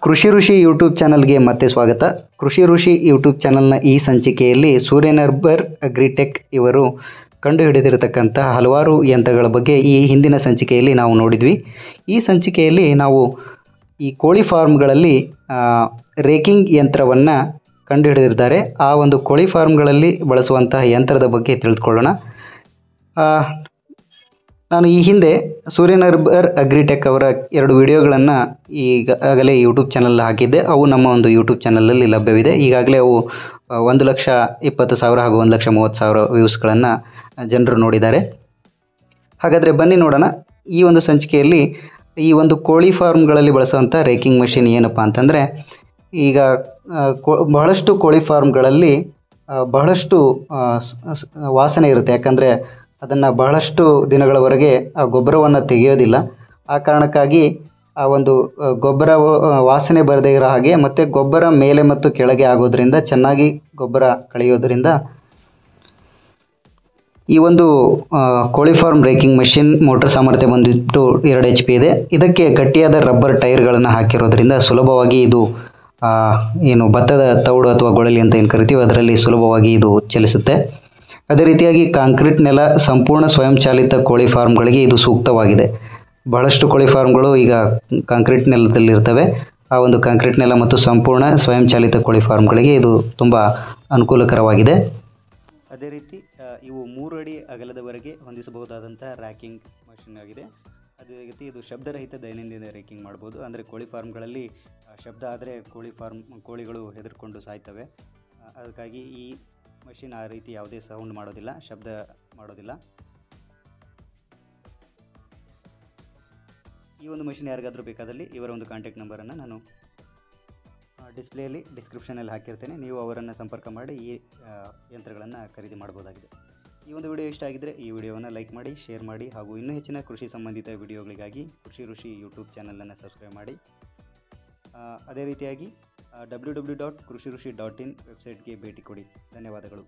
ಕೃಷಿ ಋಷಿ ಯೂಟ್ಯೂಬ್ ಚಾನಲ್ಗೆ ಮತ್ತೆ ಸ್ವಾಗತ. ಕೃಷಿ ಋಷಿ ಯೂಟ್ಯೂಬ್ ಚಾನಲ್ನ ಈ ಸಂಚಿಕೆಯಲ್ಲಿ ಸೂರ್ಯನರ್ಬರ್ ಅಗ್ರಿಟೆಕ್ ಇವರು ಕಂಡುಹಿಡಿದಿರತಕ್ಕಂಥ ಹಲವಾರು ಯಂತ್ರಗಳ ಬಗ್ಗೆ ಈ ಹಿಂದಿನ ಸಂಚಿಕೆಯಲ್ಲಿ ನಾವು ನೋಡಿದ್ವಿ. ಈ ಸಂಚಿಕೆಯಲ್ಲಿ ನಾವು ಈ ಕೋಳಿ ಫಾರ್ಮ್ಗಳಲ್ಲಿ ರೇಕಿಂಗ್ ಯಂತ್ರವನ್ನು ಕಂಡುಹಿಡಿದಿದ್ದಾರೆ. ಆ ಒಂದು ಕೋಳಿ ಫಾರ್ಮ್ಗಳಲ್ಲಿ ಬಳಸುವಂತಹ ಯಂತ್ರದ ಬಗ್ಗೆ ತಿಳಿದುಕೊಳ್ಳೋಣ. ನಾನು ಈ ಹಿಂದೆ ಸೂರ್ಯನರ್ಬರ್ ಅಗ್ರಿಟೆಕ್ ಅವರ 2 ವಿಡಿಯೋಗಳನ್ನು ಈಗಾಗಲೇ ಯೂಟ್ಯೂಬ್ ಚಾನಲ್ ಹಾಕಿದ್ದೆ. ಅವು ನಮ್ಮ ಒಂದು ಯೂಟ್ಯೂಬ್ ಚಾನಲಲ್ಲಿ ಲಭ್ಯವಿದೆ. ಈಗಾಗಲೇ ಅವು 1,20,000 ಹಾಗೂ 1,30,000 ವ್ಯೂಸ್ಗಳನ್ನು ಜನರು ನೋಡಿದ್ದಾರೆ. ಹಾಗಾದರೆ ಬನ್ನಿ ನೋಡೋಣ. ಈ ಒಂದು ಸಂಚಿಕೆಯಲ್ಲಿ ಈ ಒಂದು ಕೋಳಿ ಫಾರ್ಮ್ಗಳಲ್ಲಿ ಬಳಸುವಂಥ ರೇಕಿಂಗ್ ಮಷಿನ್ ಏನಪ್ಪ ಅಂತಂದರೆ, ಈಗ ಬಹಳಷ್ಟು ಕೋಳಿ ಫಾರ್ಮ್ಗಳಲ್ಲಿ ಬಹಳಷ್ಟು ವಾಸನೆ ಇರುತ್ತೆ. ಯಾಕಂದರೆ ಅದನ್ನು ಬಹಳಷ್ಟು ದಿನಗಳವರೆಗೆ ಆ ಗೊಬ್ಬರವನ್ನು ತೆಗೆಯೋದಿಲ್ಲ. ಆ ಕಾರಣಕ್ಕಾಗಿ ಆ ಒಂದು ಗೊಬ್ಬರ ವಾಸನೆ ಬರದೇ ಇರೋ ಹಾಗೆ ಮತ್ತು ಗೊಬ್ಬರ ಮೇಲೆ ಮತ್ತು ಕೆಳಗೆ ಆಗೋದ್ರಿಂದ ಚೆನ್ನಾಗಿ ಗೊಬ್ಬರ ಕಳೆಯೋದ್ರಿಂದ ಈ ಒಂದು ಕೋಳಿ ಫಾರ್ಮ್ ರೇಕಿಂಗ್ ಮಷಿನ್ ಮೋಟರ್ ಸಾಮರ್ಥ್ಯ ಬಂದುಬಿಟ್ಟು 2 HP ಇದೆ. ಇದಕ್ಕೆ ಗಟ್ಟಿಯಾದ ರಬ್ಬರ್ ಟೈರ್ಗಳನ್ನು ಹಾಕಿರೋದ್ರಿಂದ ಸುಲಭವಾಗಿ ಇದು ಏನು ಭತ್ತದ ತೌಡು ಅಥವಾ ಗೊಳಲಿ ಅಂತ ಏನು ಕರಿತೀವಿ ಅದರಲ್ಲಿ ಸುಲಭವಾಗಿ ಇದು ಚಲಿಸುತ್ತೆ. ಅದೇ ರೀತಿಯಾಗಿ ಕಾಂಕ್ರೀಟ್ ನೆಲ, ಸಂಪೂರ್ಣ ಸ್ವಯಂಚಾಲಿತ ಕೋಳಿ ಫಾರ್ಮ್ಗಳಿಗೆ ಇದು ಸೂಕ್ತವಾಗಿದೆ. ಬಹಳಷ್ಟು ಕೋಳಿ ಫಾರ್ಮ್ಗಳು ಈಗ ಕಾಂಕ್ರೀಟ್ ನೆಲದಲ್ಲಿರ್ತವೆ. ಆ ಒಂದು ಕಾಂಕ್ರೀಟ್ ನೆಲ ಮತ್ತು ಸಂಪೂರ್ಣ ಸ್ವಯಂಚಾಲಿತ ಕೋಳಿ ಫಾರ್ಮ್ಗಳಿಗೆ ಇದು ತುಂಬ ಅನುಕೂಲಕರವಾಗಿದೆ. ಅದೇ ರೀತಿ ಇವು 3 ಅಡಿ ಅಗಲದವರೆಗೆ ಹೊಂದಿಸಬಹುದಾದಂಥ ರ್ಯಾಕಿಂಗ್ ಮಷಿನ್ ಆಗಿದೆ. ಅದೇ ರೀತಿ ಇದು ಶಬ್ದರಹಿತ ದೈನಂದಿನ ರೇಕಿಂಗ್ ಮಾಡ್ಬೋದು. ಅಂದರೆ ಕೋಳಿ ಫಾರ್ಮ್ಗಳಲ್ಲಿ ಶಬ್ದ ಆದರೆ ಕೋಳಿಗಳು ಹೆದರ್ಕೊಂಡು ಸಾಯ್ತವೆ. ಅದಕ್ಕಾಗಿ ಈ ಮಷಿನ್ ಆ ರೀತಿ ಯಾವುದೇ ಸೌಂಡ್ ಮಾಡೋದಿಲ್ಲ, ಶಬ್ದ ಮಾಡೋದಿಲ್ಲ. ಈ ಒಂದು ಮಷಿನ್ ಯಾರಿಗಾದರೂ ಬೇಕಾದಲ್ಲಿ ಇವರ ಒಂದು ಕಾಂಟ್ಯಾಕ್ಟ್ ನಂಬರನ್ನು ನಾನು ಡಿಸ್ಕ್ರಿಪ್ಷನಲ್ಲಿ ಹಾಕಿರ್ತೇನೆ. ನೀವು ಅವರನ್ನು ಸಂಪರ್ಕ ಮಾಡಿ ಈ ಯಂತ್ರಗಳನ್ನು ಖರೀದಿ ಮಾಡ್ಬೋದಾಗಿದೆ. ಈ ಒಂದು ವಿಡಿಯೋ ಇಷ್ಟ ಆಗಿದ್ದರೆ ಈ ವಿಡಿಯೋವನ್ನು ಲೈಕ್ ಮಾಡಿ, ಶೇರ್ ಮಾಡಿ ಹಾಗೂ ಇನ್ನೂ ಹೆಚ್ಚಿನ ಕೃಷಿ ಸಂಬಂಧಿತ ವಿಡಿಯೋಗಳಿಗಾಗಿ ಕೃಷಿ ಋಷಿ ಯೂಟ್ಯೂಬ್ ಚಾನಲನ್ನು ಸಬ್ಸ್ಕ್ರೈಬ್ ಮಾಡಿ. ಅದೇ ರೀತಿಯಾಗಿ www.krushirushi.in ವೆಬ್ಸೈಟ್ಗೆ ಭೇಟಿ ಕೊಡಿ. ಧನ್ಯವಾದಗಳು.